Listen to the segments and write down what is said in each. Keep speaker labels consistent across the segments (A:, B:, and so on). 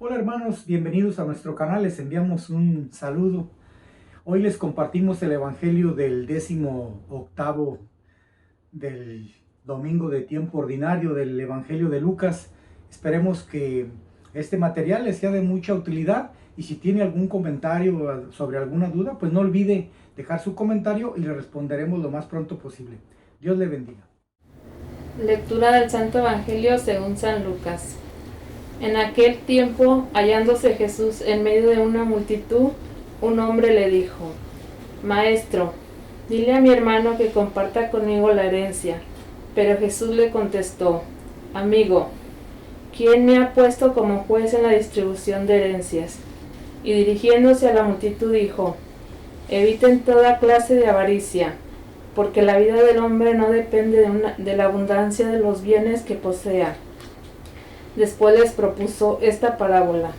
A: Hola hermanos, bienvenidos a nuestro canal, les enviamos un saludo. Hoy les compartimos el Evangelio del 18º del domingo de tiempo ordinario del Evangelio de Lucas. Esperemos que este material les sea de mucha utilidad y si tiene algún comentario sobre alguna duda, pues no olvide dejar su comentario y le responderemos lo más pronto posible. Dios le bendiga.
B: Lectura del Santo Evangelio según San Lucas. En aquel tiempo, hallándose Jesús en medio de una multitud, un hombre le dijo: Maestro, dile a mi hermano que comparta conmigo la herencia. Pero Jesús le contestó: Amigo, ¿quién me ha puesto como juez en la distribución de herencias? Y dirigiéndose a la multitud dijo: Eviten toda clase de avaricia, porque la vida del hombre no depende de la abundancia de los bienes que posea. Después les propuso esta parábola.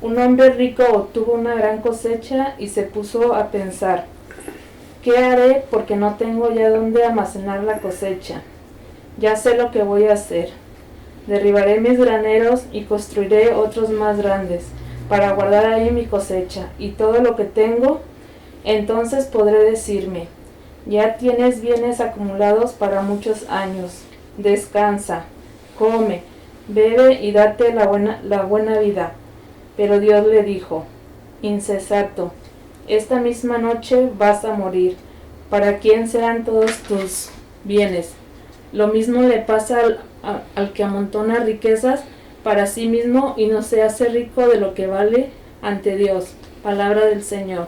B: Un hombre rico obtuvo una gran cosecha y se puso a pensar: ¿qué haré porque no tengo ya dónde almacenar la cosecha? Ya sé lo que voy a hacer. Derribaré mis graneros y construiré otros más grandes para guardar ahí mi cosecha y todo lo que tengo. Entonces podré decirme: ya tienes bienes acumulados para muchos años. Descansa, come, bebe y date la buena vida. Pero Dios le dijo: insensato, esta misma noche vas a morir. ¿Para quién serán todos tus bienes? Lo mismo le pasa al que amontona riquezas para sí mismo y no se hace rico de lo que vale ante Dios. Palabra del Señor.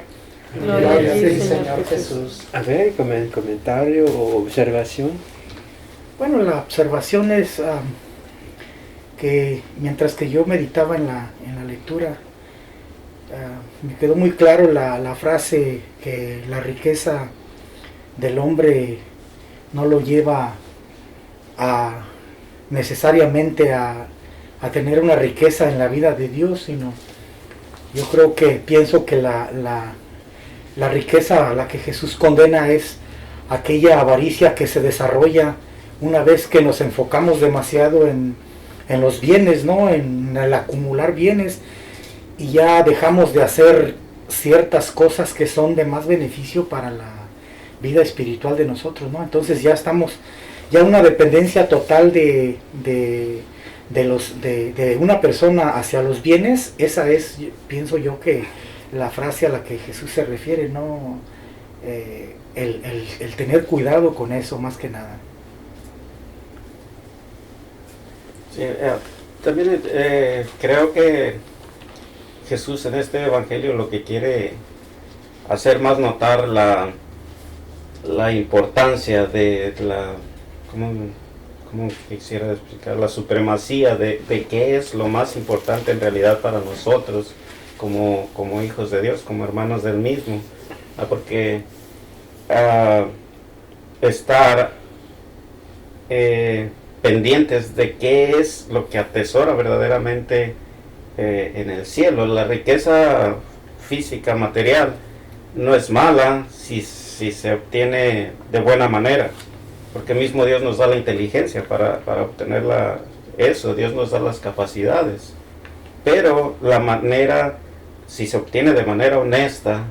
C: Gloria a ti, Señor Jesús.
D: A ver, comentario o observación.
C: Bueno, la observación es que mientras que yo meditaba en la lectura, me quedó muy claro la frase que la riqueza del hombre no lo lleva necesariamente a tener una riqueza en la vida de Dios, sino yo pienso que la riqueza a la que Jesús condena es aquella avaricia que se desarrolla una vez que nos enfocamos demasiado en los bienes, ¿no? En el acumular bienes, y ya dejamos de hacer ciertas cosas que son de más beneficio para la vida espiritual de nosotros, ¿no? Entonces ya estamos una dependencia total de una persona hacia los bienes. Esa es, pienso yo, que la frase a la que Jesús se refiere, ¿no? El tener cuidado con eso, más que nada.
E: Sí, también creo que Jesús en este evangelio lo que quiere hacer más notar la importancia de ¿cómo quisiera explicar? La supremacía de qué es lo más importante en realidad para nosotros como hijos de Dios, como hermanos del mismo, porque estar pendientes de qué es lo que atesora verdaderamente en el cielo. La riqueza física, material, no es mala si se obtiene de buena manera, porque mismo Dios nos da la inteligencia para obtener eso. Dios nos da las capacidades, pero la manera, si se obtiene de manera honesta,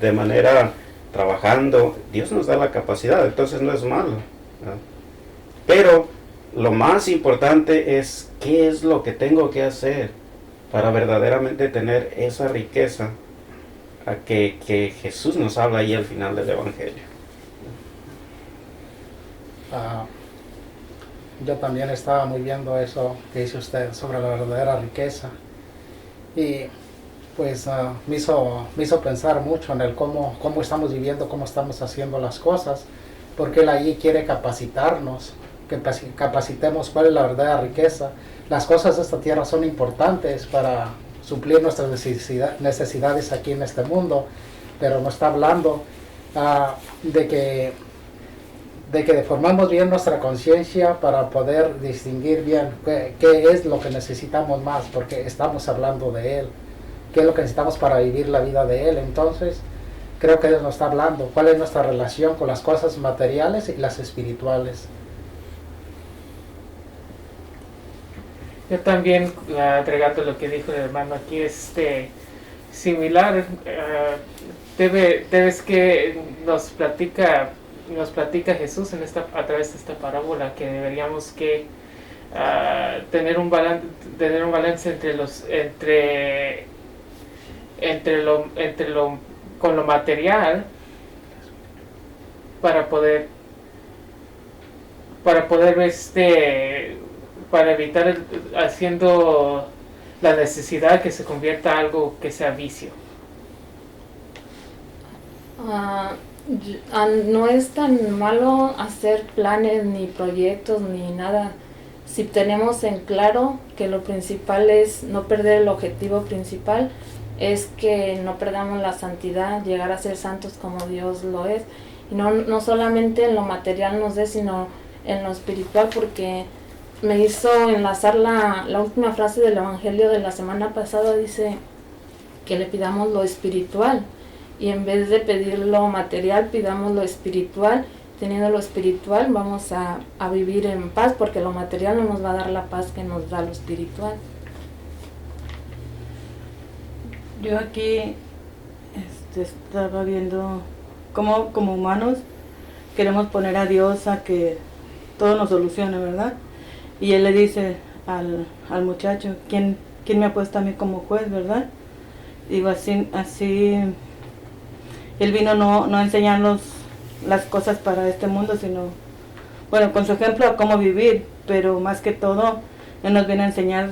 E: de manera trabajando, Dios nos da la capacidad, entonces no es malo, ¿no? Pero lo más importante es qué es lo que tengo que hacer para verdaderamente tener esa riqueza a que Jesús nos habla ahí al final del Evangelio.
F: Yo también estaba muy viendo eso que dice usted sobre la verdadera riqueza, y pues me hizo pensar mucho en el cómo estamos viviendo, cómo estamos haciendo las cosas, porque Él allí quiere capacitarnos, que capacitemos cuál es la verdadera riqueza. Las cosas de esta tierra son importantes para suplir nuestras necesidades aquí en este mundo, pero no está hablando de que deformamos bien nuestra conciencia para poder distinguir bien qué es lo que necesitamos más, porque estamos hablando de Él, qué es lo que necesitamos para vivir la vida de Él. Entonces creo que Él nos está hablando cuál es nuestra relación con las cosas materiales y las espirituales.
G: Yo también, agregando lo que dijo el hermano aquí, similar, debes que nos platica Jesús a través de esta parábola, que deberíamos que tener un balance con lo material para poder para evitar haciendo la necesidad que se convierta en algo que sea vicio.
B: No es tan malo hacer planes ni proyectos ni nada si tenemos en claro que lo principal es no perder el objetivo principal, es que no perdamos la santidad, llegar a ser santos como Dios lo es, y no solamente en lo material nos dé, sino en lo espiritual, porque me hizo enlazar la última frase del Evangelio de la semana pasada. Dice que le pidamos lo espiritual, y en vez de pedir lo material, pidamos lo espiritual. Teniendo lo espiritual vamos a vivir en paz, porque lo material no nos va a dar la paz que nos da lo espiritual.
H: Yo aquí estaba viendo cómo como humanos queremos poner a Dios a que todo nos solucione, ¿verdad? Y él le dice al muchacho, ¿quién me ha puesto a mí como juez, verdad? Digo, así él vino no a enseñarnos las cosas para este mundo, sino, bueno, con su ejemplo a cómo vivir, pero más que todo, él nos viene a enseñar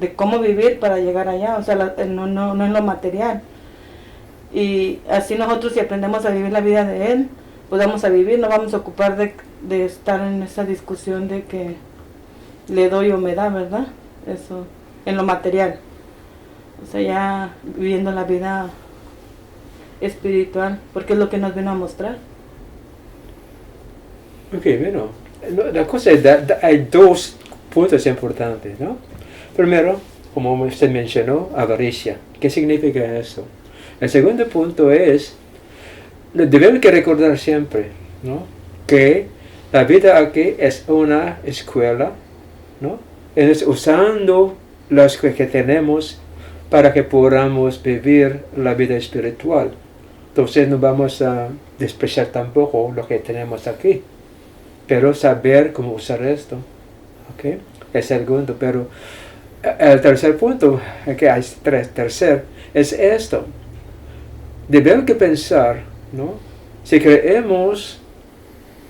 H: de cómo vivir para llegar allá, o sea, no en lo material. Y así nosotros, si aprendemos a vivir la vida de él, pues vamos a vivir, no vamos a ocupar de estar en esa discusión de que le doy o me da, ¿verdad? Eso, en lo material. O sea, ya viviendo la vida espiritual, porque es lo que nos vino a mostrar.
D: Ok, bueno, la cosa es, hay dos puntos importantes, ¿no? Primero, como usted mencionó, avaricia. ¿Qué significa eso? El segundo punto es, debemos que recordar siempre, ¿no?, que la vida aquí es una escuela, ¿no? Es usando las que tenemos para que podamos vivir la vida espiritual. Entonces no vamos a despreciar tampoco lo que tenemos aquí, pero saber cómo usar esto, ¿ok? El segundo, pero el tercer punto, que hay tercer, es esto. Debemos que pensar, ¿no? Si creemos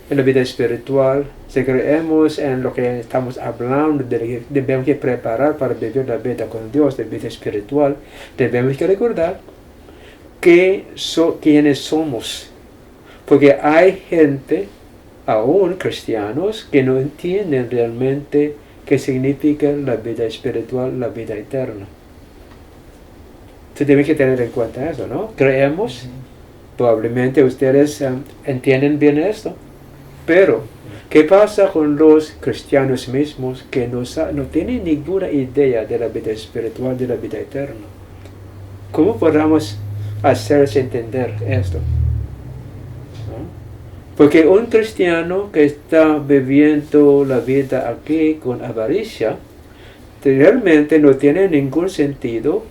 D: en la vida espiritual, si creemos en lo que estamos hablando, debemos que preparar para vivir la vida con Dios, la vida espiritual, debemos que recordar quiénes somos. Porque hay gente, aún cristianos, que no entienden realmente qué significa la vida espiritual, la vida eterna. Entonces deben que tener en cuenta eso, ¿no? Creemos, probablemente ustedes entienden bien esto, pero ¿qué pasa con los cristianos mismos que no tienen ninguna idea de la vida espiritual, de la vida eterna? ¿Cómo podamos hacerse entender esto? Porque un cristiano que está viviendo la vida aquí con avaricia, realmente no tiene ningún sentido,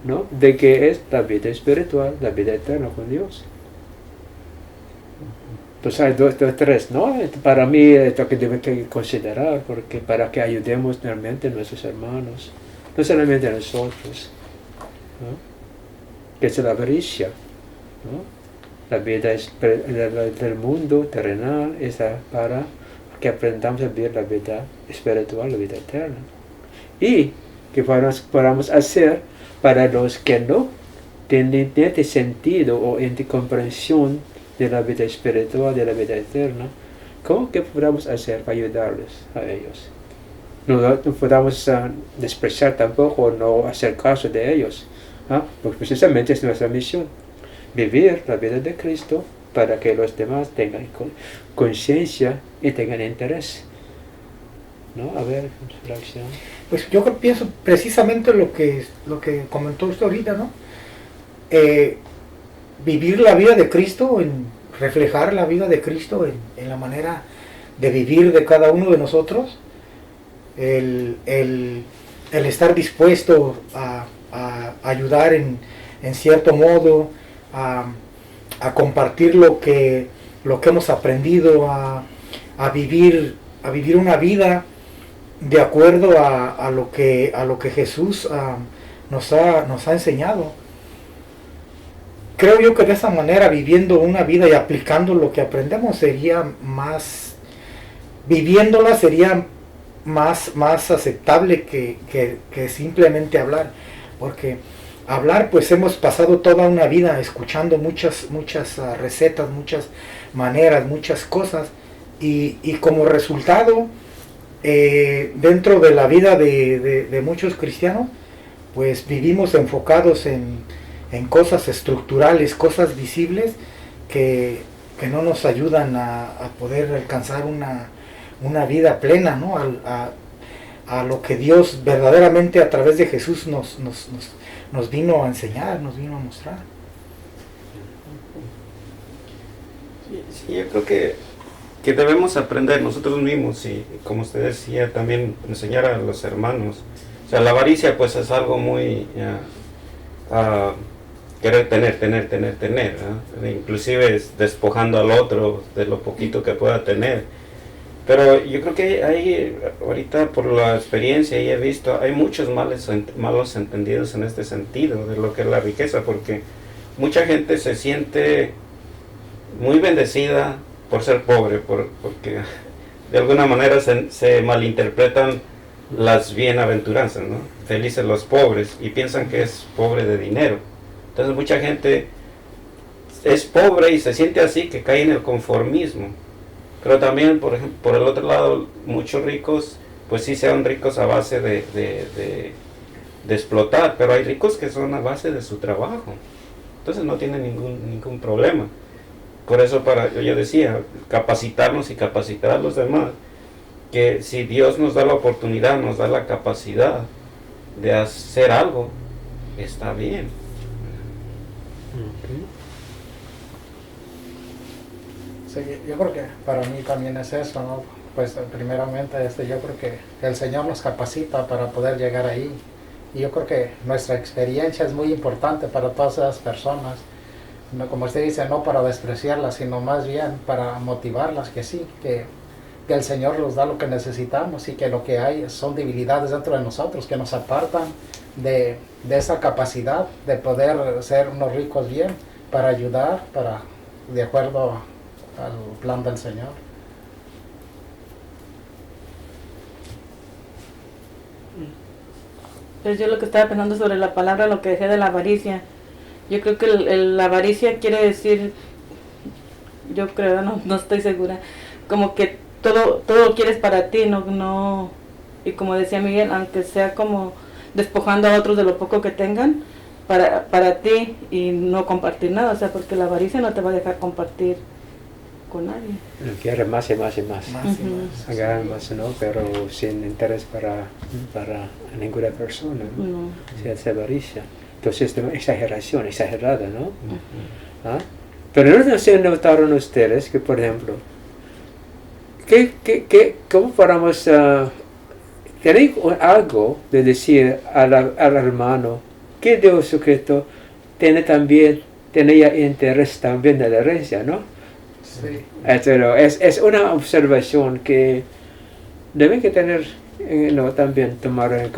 D: ¿no?, de que es la vida espiritual, la vida eterna con Dios. Pues hay tres, ¿no? Para mí es lo que deben que considerar, porque para que ayudemos realmente a nuestros hermanos, no solamente a nosotros, ¿no?, que es la avaricia, ¿no? La vida del mundo terrenal es para que aprendamos a vivir la vida espiritual, la vida eterna. Y que podamos hacer para los que no tienen este sentido o esta comprensión de la vida espiritual, de la vida eterna, ¿cómo que podamos hacer para ayudarles a ellos? No podamos despreciar tampoco, no hacer caso de ellos, porque precisamente es nuestra misión. Vivir la vida de Cristo para que los demás tengan conciencia y tengan interés, ¿no? A ver, reacción.
A: Pues yo pienso precisamente lo que comentó usted ahorita, ¿no? Vivir la vida de Cristo, reflejar la vida de Cristo en la manera de vivir de cada uno de nosotros,
C: el estar dispuesto a ayudar en cierto modo, a compartir lo que hemos aprendido, a vivir una vida de acuerdo a lo que Jesús nos ha enseñado. Creo yo que de esa manera, viviendo una vida y aplicando lo que aprendemos, viviéndola sería más aceptable que simplemente hablar, porque hablar, pues hemos pasado toda una vida escuchando muchas recetas, muchas maneras, muchas cosas, y como resultado, dentro de la vida de muchos cristianos, pues vivimos enfocados en cosas estructurales, cosas visibles que no nos ayudan a poder alcanzar una vida plena, ¿no? A lo que Dios verdaderamente a través de Jesús nos vino a enseñar, nos vino a mostrar.
E: Sí, yo creo que debemos aprender nosotros mismos, y como usted decía, también enseñar a los hermanos. O sea, la avaricia pues es algo muy... querer tener, ¿no? Inclusive es despojando al otro de lo poquito que pueda tener. Pero yo creo que hay, ahorita por la experiencia y he visto, hay muchos malos entendidos en este sentido de lo que es la riqueza, porque mucha gente se siente muy bendecida por ser pobre, porque de alguna manera se malinterpretan las bienaventuranzas, ¿no? Felices los pobres, y piensan que es pobre de dinero. Entonces mucha gente es pobre y se siente así, que cae en el conformismo. Pero también, por ejemplo, por el otro lado, muchos ricos, pues sí sean ricos a base de explotar, pero hay ricos que son a base de su trabajo. Entonces no tienen ningún problema. Por eso yo decía, capacitarnos y capacitar a los demás, que si Dios nos da la oportunidad, nos da la capacidad de hacer algo, está bien.
F: Sí, yo creo que para mí también es eso, ¿no? Pues primeramente yo creo que el Señor nos capacita para poder llegar ahí, y yo creo que nuestra experiencia es muy importante para todas esas personas, no, como usted dice, no para despreciarlas, sino más bien para motivarlas, que sí, que el Señor nos da lo que necesitamos, y que lo que hay son debilidades dentro de nosotros que nos apartan de esa capacidad de poder ser unos ricos bien, para ayudar, de acuerdo al plan del Señor.
H: Pues yo lo que estaba pensando sobre la palabra, lo que decía de la avaricia, yo creo que la avaricia quiere decir, yo creo, no estoy segura, como que todo lo quieres para ti, no, y como decía Miguel, aunque sea como despojando a otros de lo poco que tengan para ti, y no compartir nada, o sea, porque la avaricia no te va a dejar compartir con nadie.
D: Quiere más y más y más. Agarrar más, ¿no? Pero sin interés para ninguna persona, ¿no?
H: No.
D: Si es avaricia. Entonces es exageración, exagerada, ¿no? ¿Ah? Pero no se notaron ustedes que, por ejemplo, ¿cómo podamos tener algo de decir al hermano que Dios Jesucristo tenía interés también en la herencia, ¿no?
F: Sí.
D: Pero es una observación que deben que tener, también tomar en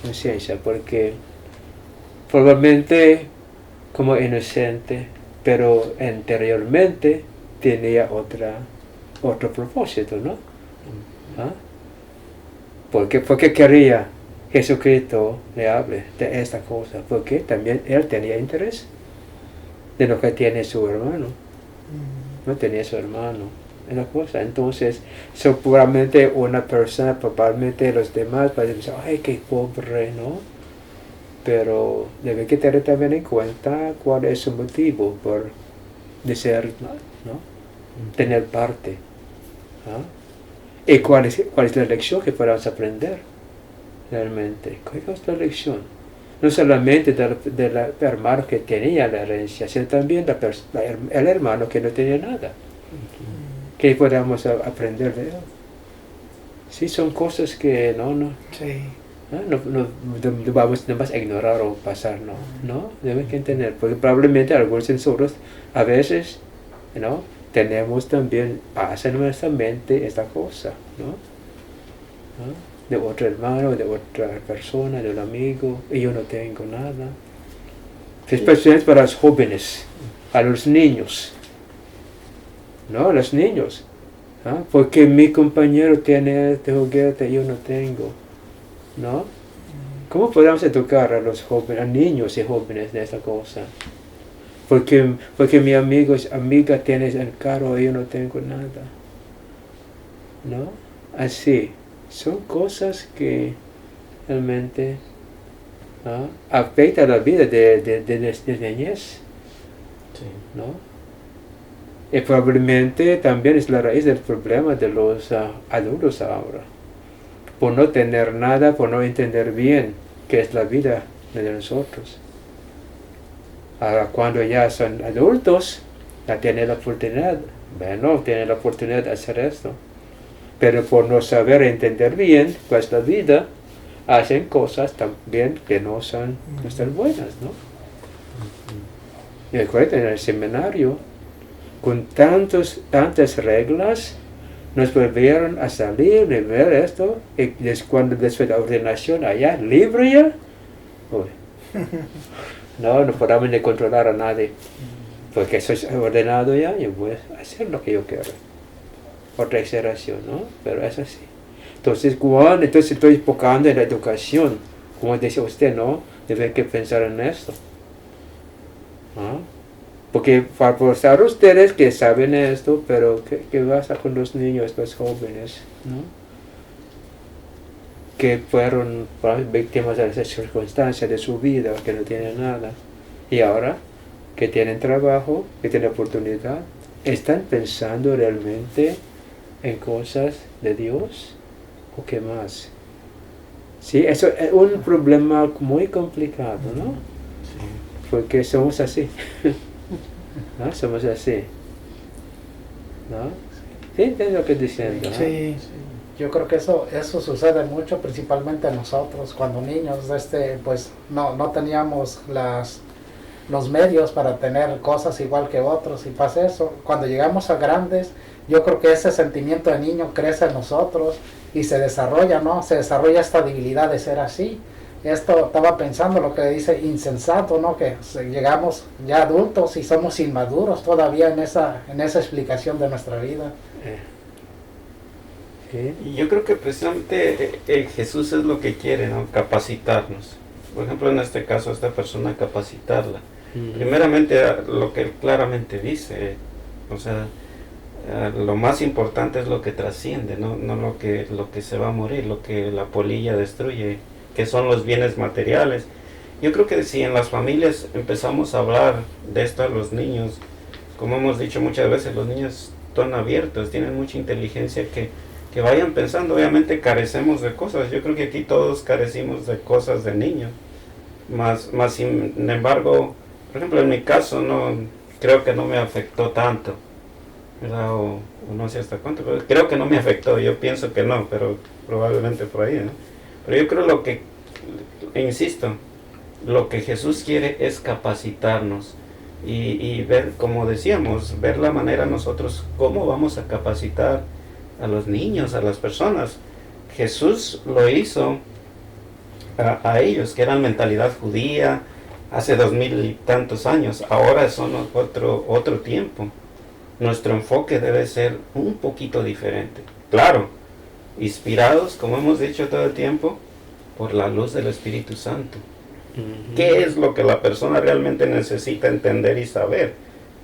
D: conciencia, porque probablemente como inocente, pero interiormente tenía otro propósito, ¿no? ¿Ah? Porque quería Jesucristo le hable de esta cosa, porque también él tenía interés de lo que tiene su hermano. No tenía su hermano en la cosa. Entonces, seguramente una persona, probablemente los demás van a decir, ay, qué pobre, ¿no? Pero debe que tener también en cuenta cuál es su motivo por desear, ¿no? Tener parte. ¿Ah? Y cuál es la lección que podamos aprender realmente. ¿Cuál es la lección? No solamente del hermano que tenía la herencia, sino también el hermano que no tenía nada. ¿Qué podemos aprender de él? Sí, son cosas que no vamos a ignorar o pasar, no, deben que entender, porque probablemente algunos de nosotros a veces, tenemos también, pasa en nuestra mente esta cosa, ¿no? De otro hermano, de otra persona, de un amigo, y yo no tengo nada. Especialmente para los jóvenes, a los niños, los niños, porque mi compañero tiene este juguete y yo no tengo, ¿no? ¿Cómo podemos educar a los jóvenes, a niños y jóvenes de esta cosa? Porque mi amiga tiene el carro y yo no tengo nada, ¿no? Así, son cosas que realmente afectan la vida de niñez, ¿no? Y probablemente también es la raíz del problema de los adultos ahora, por no tener nada, por no entender bien qué es la vida de nosotros. Ahora cuando ya son adultos, ya tienen la oportunidad, tienen la oportunidad de hacer esto. Pero por no saber entender bien pues la vida, hacen cosas también que no están buenas, ¿no? Y recuerden, en el seminario, con tantas reglas, nos volvieron a salir de ver esto, y cuando después de la ordenación allá, libre ya, no podemos ni controlar a nadie, porque soy ordenado ya, y voy a hacer lo que yo quiero. Otra exageración, ¿no? Pero es así. Entonces estoy enfocando en la educación, como decía usted, ¿no? Deben que pensar en esto, ¿no? Porque para forzar a ustedes que saben esto, pero ¿qué pasa con los niños, los jóvenes, ¿no? Que fueron víctimas de esas circunstancias de su vida, que no tienen nada. Y ahora que tienen trabajo, que tienen oportunidad, ¿están pensando realmente en cosas de Dios? ¿O qué más? Sí, eso es un problema muy complicado, ¿no?
E: Sí.
D: Porque somos así. ¿No? Somos así, ¿no? Sí, es lo que estoy diciendo, ¿no?
F: Sí, yo creo que eso sucede mucho, principalmente a nosotros, cuando niños, pues no teníamos los medios para tener cosas igual que otros, y pasa eso. Cuando llegamos a grandes, yo creo que ese sentimiento de niño crece en nosotros y se desarrolla, ¿no? Se desarrolla esta debilidad de ser así. Esto estaba pensando lo que dice insensato, ¿no? Que llegamos ya adultos y somos inmaduros todavía en esa explicación de nuestra vida.
E: Y yo creo que precisamente Jesús es lo que quiere, ¿no? Capacitarnos. Por ejemplo, en este caso, a esta persona capacitarla. Primeramente, lo que él claramente dice, o sea, lo más importante es lo que trasciende, no lo que se va a morir, lo que la polilla destruye, que son los bienes materiales. Yo creo que si en las familias empezamos a hablar de esto a los niños, como hemos dicho muchas veces, los niños están abiertos, tienen mucha inteligencia, que vayan pensando. Obviamente carecemos de cosas, yo creo que aquí todos carecimos de cosas de niños, más sin embargo, por ejemplo en mi caso, creo que no me afectó tanto, ¿verdad? O no sé hasta cuánto, pero creo que no me afectó, yo pienso que no, pero probablemente por ahí, ¿no? Pero yo creo insisto, lo que Jesús quiere es capacitarnos y ver, como decíamos, ver la manera nosotros, cómo vamos a capacitar a los niños, a las personas. Jesús lo hizo a ellos, que eran mentalidad judía, hace 2000 y tantos años, ahora son otro tiempo. Nuestro enfoque debe ser un poquito diferente. Claro, inspirados, como hemos dicho todo el tiempo, por la luz del Espíritu Santo. ¿Qué es lo que la persona realmente necesita entender y saber?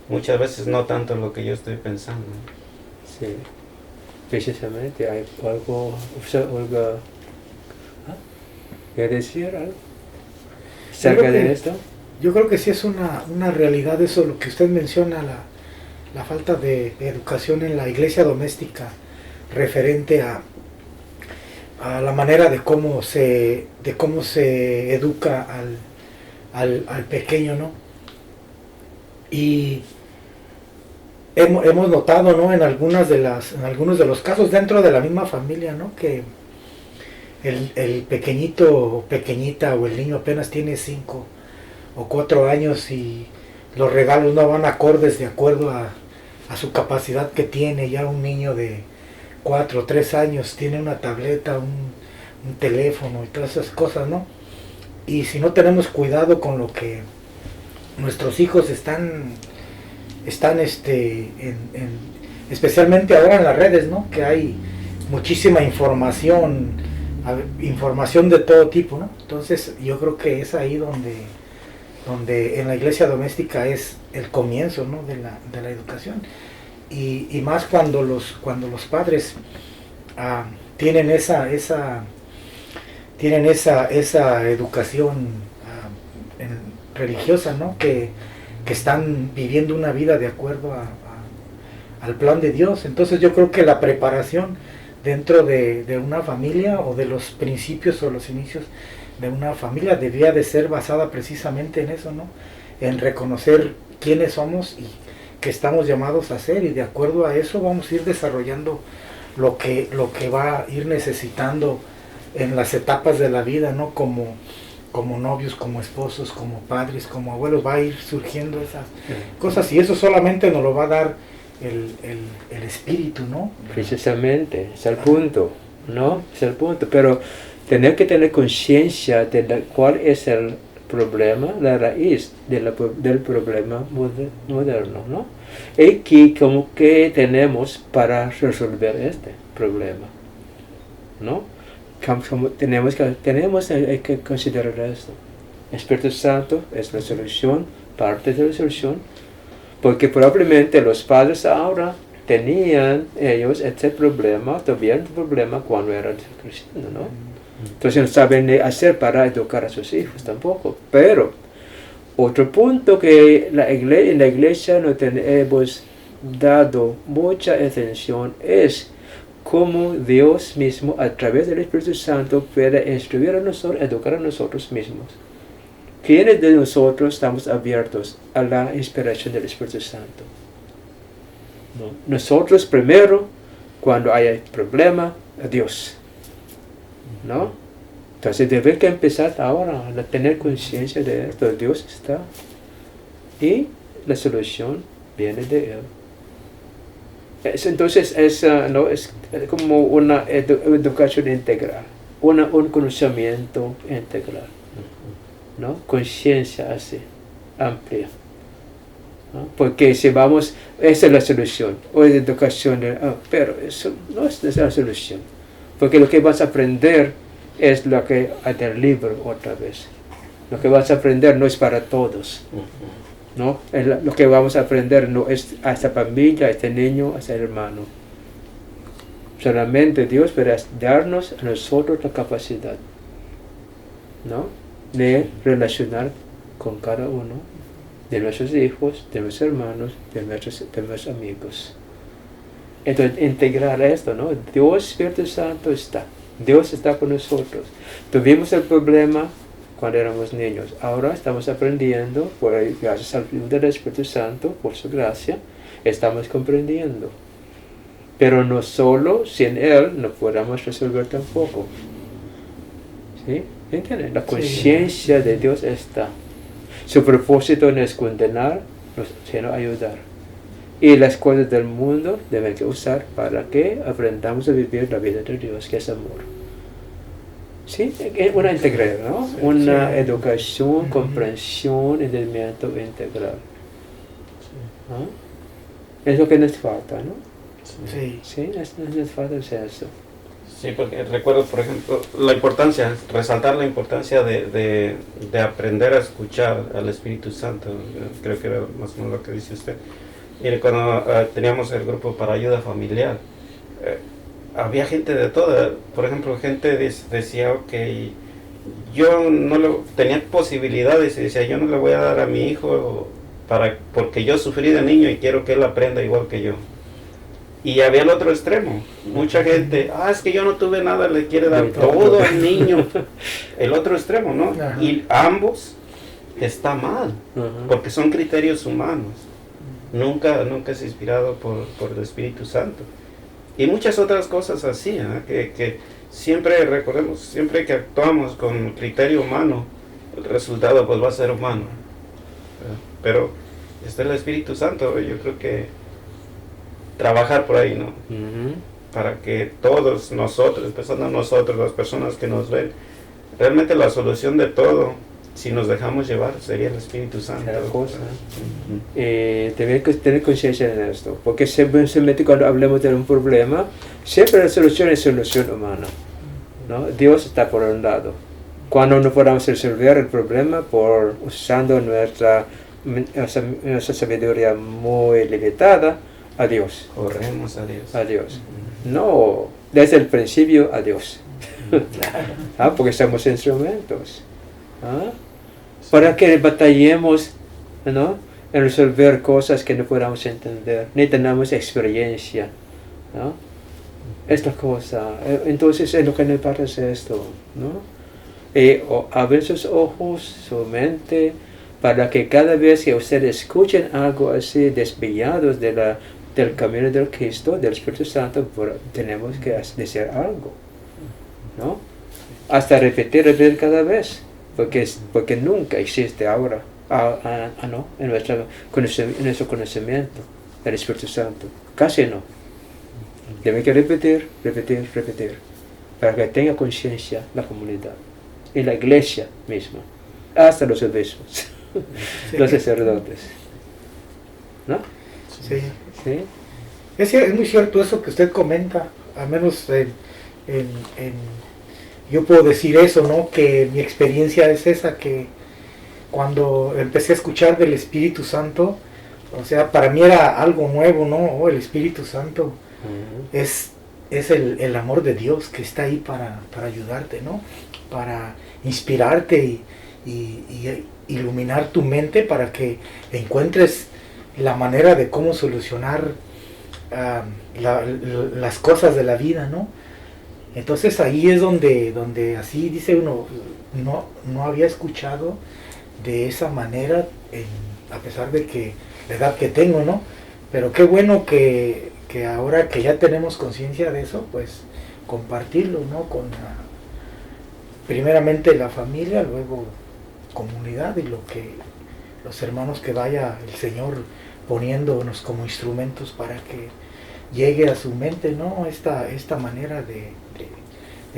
E: Muchas veces no tanto lo que yo estoy pensando.
D: Sí, precisamente hay algo, ¿quieres decir algo acerca de esto?
C: Yo creo que sí es una realidad eso, lo que usted menciona, la falta de educación en la iglesia doméstica referente a la manera de cómo se educa al pequeño, ¿no? Y hemos notado, ¿no? En algunos de los casos dentro de la misma familia, ¿no? Que el pequeñito o pequeñita o el niño apenas tiene 5 o 4 años y los regalos no van acordes de acuerdo a su capacidad que tiene. Ya un niño de 4 o 3 años tiene una tableta, un teléfono y todas esas cosas, ¿no? Y si no tenemos cuidado con lo que nuestros hijos están especialmente ahora en las redes, ¿no? Que hay muchísima información de todo tipo, ¿no? Entonces yo creo que es ahí donde en la iglesia doméstica es el comienzo, ¿no? de la educación, y más cuando los padres tienen esa educación religiosa, ¿no? Que están viviendo una vida de acuerdo al plan de Dios. Entonces yo creo que la preparación dentro de una familia, o de los principios o los inicios de una familia, debía de ser basada precisamente en eso, ¿no? En reconocer quiénes somos y qué estamos llamados a hacer, y de acuerdo a eso vamos a ir desarrollando lo que va a ir necesitando en las etapas de la vida, ¿no? Como novios, como esposos, como padres, como abuelos, va a ir surgiendo esas cosas, y eso solamente nos lo va a dar el espíritu, ¿no?
D: Precisamente, es el punto, ¿no? Es el punto, pero tener que tener conciencia de cuál es el problema, la raíz del problema moderno, ¿no? Y qué tenemos para resolver este problema, ¿no? Tenemos que considerar esto. El Espíritu Santo es la solución, parte de la solución, porque probablemente los padres ahora tenían ellos este problema, tuvieron el problema cuando eran cristianos, ¿no? Entonces no saben qué hacer para educar a sus hijos tampoco. Pero otro punto que en la iglesia no hemos dado mucha atención es cómo Dios mismo, a través del Espíritu Santo, puede instruir a nosotros, educar a nosotros mismos. ¿Quiénes de nosotros estamos abiertos a la inspiración del Espíritu Santo? ¿No? Nosotros primero, cuando hay problema, a Dios, ¿no? Entonces debe que empezar ahora a tener conciencia de esto. Dios está y la solución viene de Él. Entonces es como una educación integral, un conocimiento integral, ¿no? Conciencia así, amplia, ¿no? Porque si vamos, esa es la solución, o educación, pero eso no es la solución, porque lo que vas a aprender es lo que hay del libro otra vez. Lo que vas a aprender no es para todos, ¿no? Lo que vamos a aprender no es a esta familia, a este niño, a este hermano. Solamente Dios puede darnos a nosotros la capacidad, ¿no? De relacionar con cada uno de nuestros hijos, de nuestros hermanos, de nuestros amigos. Entonces, integrar esto, ¿no? Dios, Espíritu Santo está. Dios está con nosotros. Tuvimos el problema cuando éramos niños. Ahora estamos aprendiendo, gracias al ayuda del Espíritu Santo, por su gracia, estamos comprendiendo. Pero no solo, sin Él no podemos resolver tampoco. ¿Sí? ¿Entienden? La conciencia de Dios está. Su propósito no es condenar, sino ayudar. Y las cosas del mundo deben que usar para que aprendamos a vivir la vida de Dios, que es amor. ¿Sí? Una integral, ¿no? Sí, una educación, comprensión, entendimiento integral. ¿No? Es lo que nos falta, ¿no? Sí, nos falta eso.
E: Sí, porque recuerdo, por ejemplo, resaltar la importancia de aprender a escuchar al Espíritu Santo. Creo que era más o menos lo que dice usted. Y cuando teníamos el grupo para ayuda familiar, había gente de toda. Por ejemplo, gente decía, ok, yo no tenía posibilidades y decía, yo no le voy a dar a mi hijo porque yo sufrí de niño y quiero que él aprenda igual que yo. Y había el otro extremo, mucha gente, es que yo no tuve nada, le quiere dar todo al niño. El otro extremo, ¿no? Y ambos está mal, porque son criterios humanos. nunca es inspirado por el Espíritu Santo. Y muchas otras cosas así, que siempre recordemos, siempre que actuamos con criterio humano, el resultado pues va a ser humano. Pero está el Espíritu Santo, yo creo que trabajar por ahí, ¿no? Para que todos nosotros, empezando nosotros, las personas que nos ven, realmente la solución de todo, si nos dejamos llevar, sería el Espíritu Santo.
D: Tener que tener conciencia de esto, porque simplemente cuando hablemos de un problema, siempre la solución es solución humana, ¿no? Dios está por un lado. Cuando no podamos resolver el problema por usando nuestra sabiduría muy limitada, a Dios.
E: Corremos a Dios.
D: A Dios. No, desde el principio a Dios. Porque somos instrumentos. Para que batallemos, ¿no?, en resolver cosas que no podamos entender, ni tenemos experiencia, ¿no? Esta cosa. Entonces, en lo que me parece esto, ¿no? Abren sus ojos, su mente, para que cada vez que ustedes escuchen algo así, desviados del camino del Cristo, del Espíritu Santo, tenemos que hacer algo, ¿no? Hasta repetir cada vez, porque nunca existe ahora, ¿no?, en nuestro conocimiento del Espíritu Santo, casi no. Debe que repetir, para que tenga conciencia la comunidad, y la iglesia misma, hasta los obispos, los sacerdotes, ¿no?
C: Sí.
D: ¿Sí?
C: Es muy cierto eso que usted comenta, al menos yo puedo decir eso, ¿no? Que mi experiencia es esa, que cuando empecé a escuchar del Espíritu Santo, o sea, para mí era algo nuevo, ¿no? El Espíritu Santo es el amor de Dios que está ahí para ayudarte, ¿no? Para inspirarte y iluminar tu mente para que encuentres la manera de cómo solucionar las cosas de la vida, ¿no? Entonces ahí es donde así dice uno, no había escuchado de esa manera, a pesar de que la edad que tengo, ¿no? Pero qué bueno que ahora que ya tenemos conciencia de eso, pues compartirlo, ¿no? Con primeramente la familia, luego comunidad y los hermanos que vaya el Señor poniéndonos como instrumentos para que llegue a su mente, ¿no? Esta manera de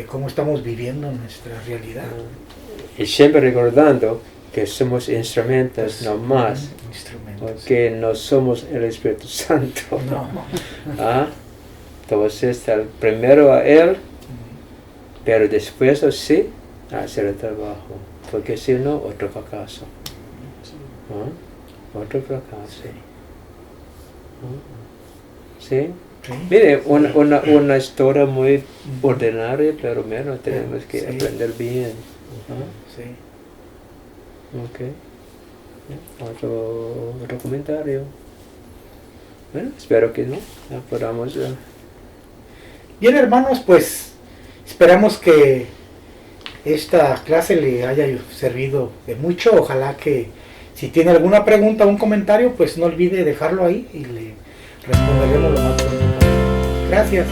C: cómo estamos viviendo nuestra realidad.
D: Y siempre recordando que somos instrumentos, no más, porque no somos el Espíritu Santo.
C: No.
D: Entonces, primero a Él, pero después sí hacer el trabajo, porque si no, otro fracaso. Otro fracaso. ¿Sí?
C: Sí.
D: Mire, una historia muy ordinaria, pero menos tenemos que aprender bien.
C: Sí.
D: Ok. Otro comentario. Bueno, espero que no. Ya podamos.
C: Bien, hermanos, pues esperamos que esta clase le haya servido de mucho. Ojalá que si tiene alguna pregunta o un comentario, pues no olvide dejarlo ahí y le responderemos lo más pronto. Gracias.